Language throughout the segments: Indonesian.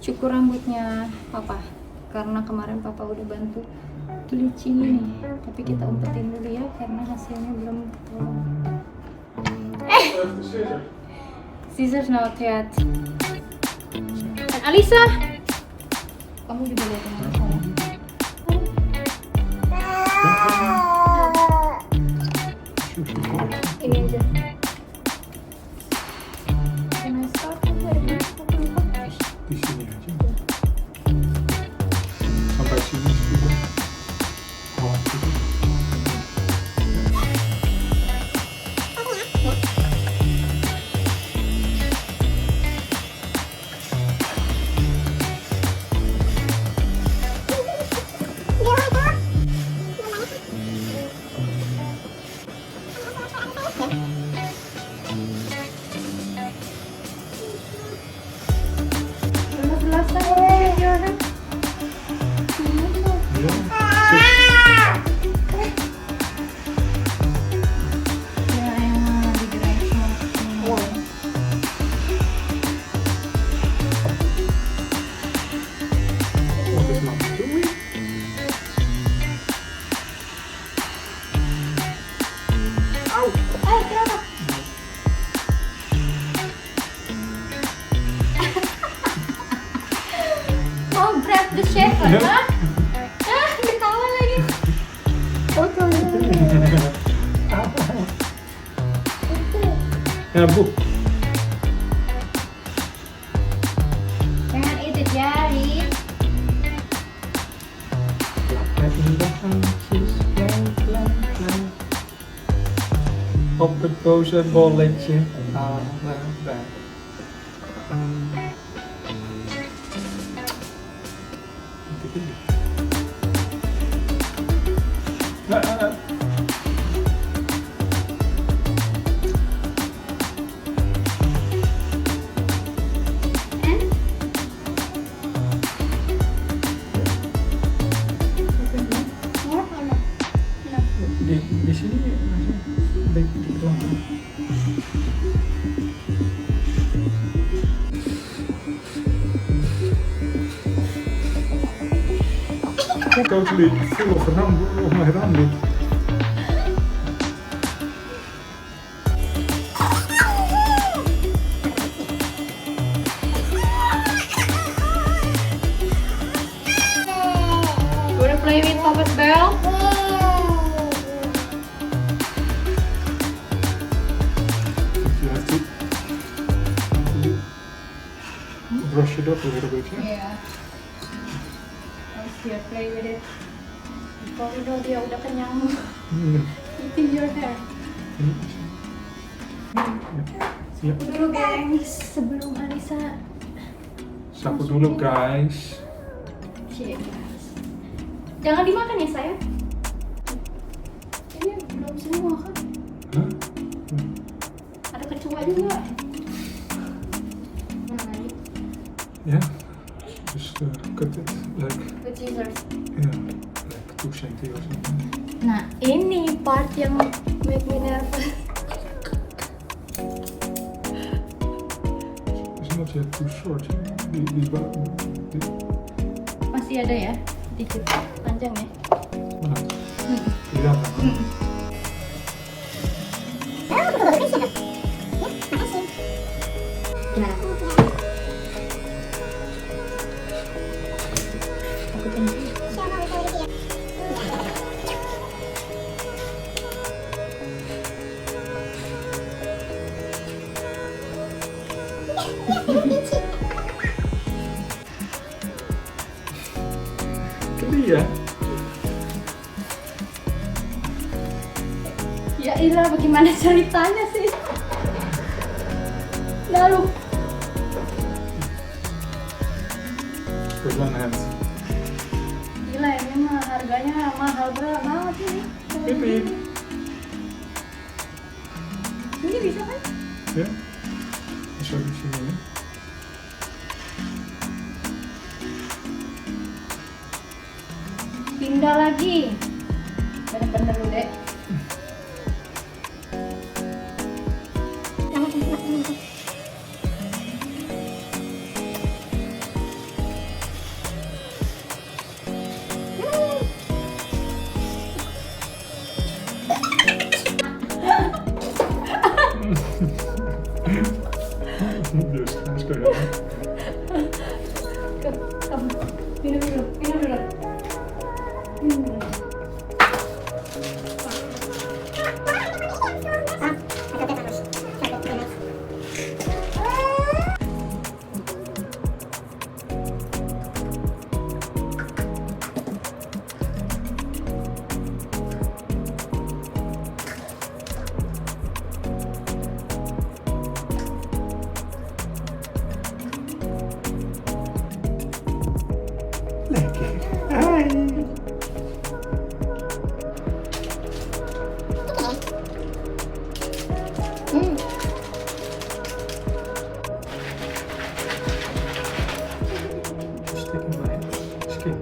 cukur rambutnya papa, karena kemarin papa udah bantu licin nih, tapi kita umpetin dulu ya karena hasilnya belum ketolong. Scissors not yet. Dan Alisa, kamu juga lihat yang Alisa ya? Ini aja. Can I start dari Di sini aja. Sampai sini juga. Oh, gitu. Hah? Ketawa lagi. Ya, Bu. Jangan edit ya, Rip. Op het boze bolletje. Di sini baik di belakang. Totally full of rambut, of my rambut. Wanna play with Papa's bell? Brush it up a little bit, yeah? Yeah. Let's play with it. Before you know dia udah kenyang eating your hair. Siap. Sapu dulu gengs, sebelum Alisa. Sapu dulu guys. Yes. Jangan dimakan ya sayang. Ini belum semua kan? Hah? Ada kecoa juga. Mana lagi? Yeah. Just cut it like, With scissors. yeah, like 2 cm or something. Nah, ini part yang make me nervous. It's not yet too short. Masih ada ya? Dikit panjang ya? Mana? Iya. Iya. Ya Ira, bagaimana ceritanya sih? Lalu With one hand. gila ini mah harganya mahal banget ini. Pipi. Ini bisa kan? Ya. Bisa di sini. Pindah lagi. Bener-bener lu dek. Lekker. Hai. Stik in mij. Skin.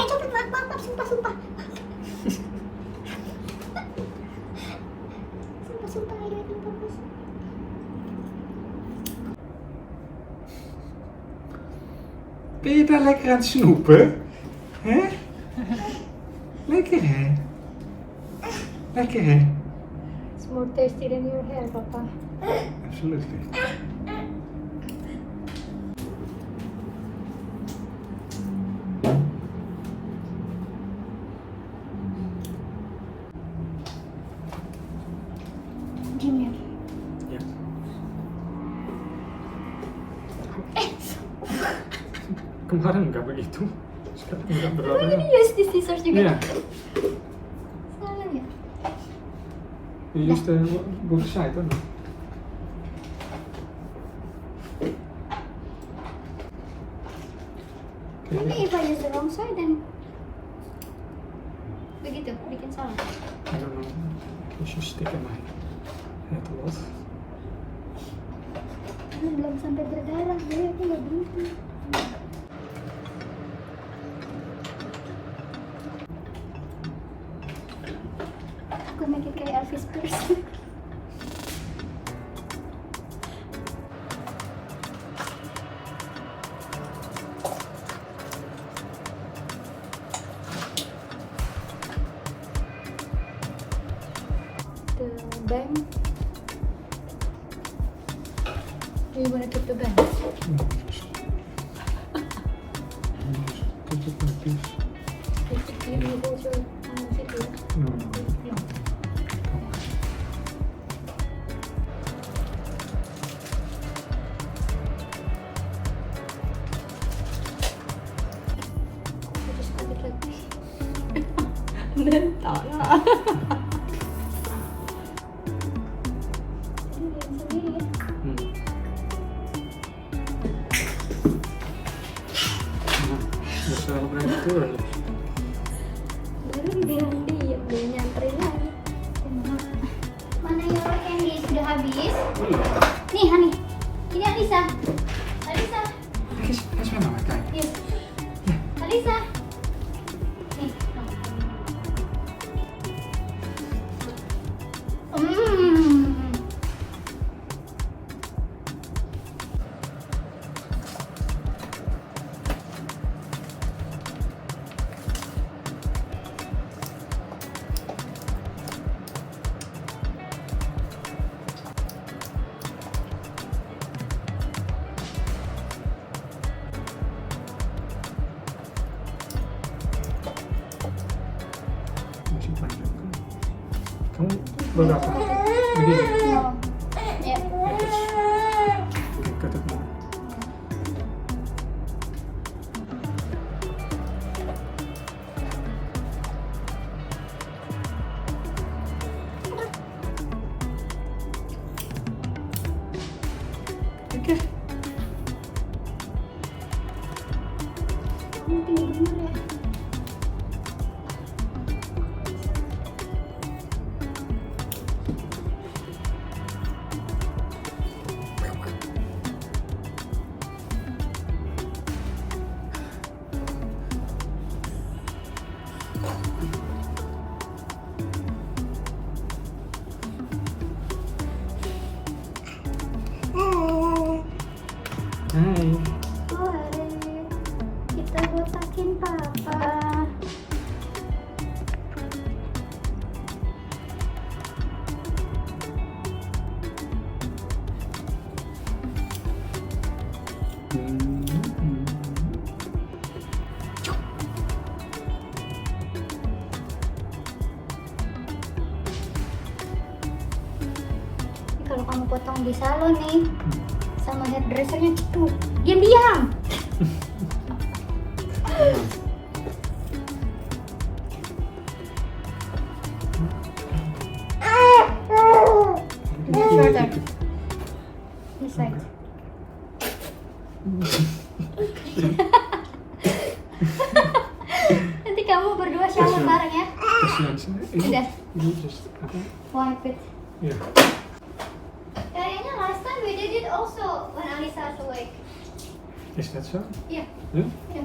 Cepet, maaf, sumpah. Sumpah, ayo bagus. Ben je daar lekker aan het snoepen? Hè? Lekker hè? Lekker hè? It's more tasty than your hair, Papa. Absolutely. Gini. Ja. Kemarin nggak begitu. Sekarang nggak Oh, berapa. ini use the scissors juga. Iya. Salah ya? You used the both side, or not? Maybe if I use the wrong side then begitu, bikin salah. I don't know. You should stick in my head a lot. Karena belum sampai berdarah, jadi aku nggak berhenti. Aku make it kayak Elvis Presley. The bang. Do you want to keep the bang? No, just put it like this. If you hold your video. No, no, No. come on. I just cut it like this. Minta. Sendiri ya. Nah, selalu berani turun. Baru dibilang diam, dia nyamperin lagi. Mana your candy sudah habis? Iya. Nih, Hani. Ini Alisa. Alisa. Kijk eens met mij, kijk. Yes. Alisa. Nih. Masih panjang kan? Kamu berapa? Begini. No. Ya. Oke, cut it more. Oke. Kamu tinggi bener ya. Hai. Boleh. Kita botakin Papa. Kalau kamu potong di salon nih, sama hairdressernya ceduk. Diam-diam. This side. Nanti kamu berdua shower bareng ya. Kasihan saya. Udah. Ini just apa? Wipe it. Ya. Kayaknya last time we did it also when Alisa was awake. Is that so? Iya. Ja? Iya.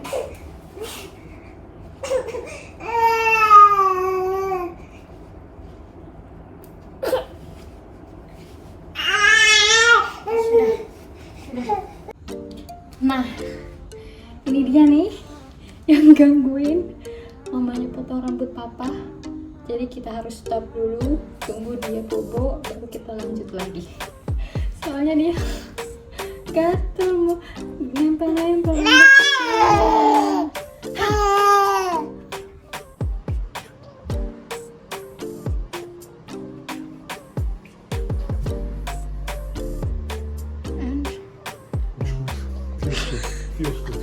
Nah, ini dia nih yang gangguin mamanya potong rambut papa. Jadi kita harus stop dulu, tunggu dia bobo, baru kita lanjut lagi. Soalnya dia gatel mau nempel-nempel. Feels good. Feels good.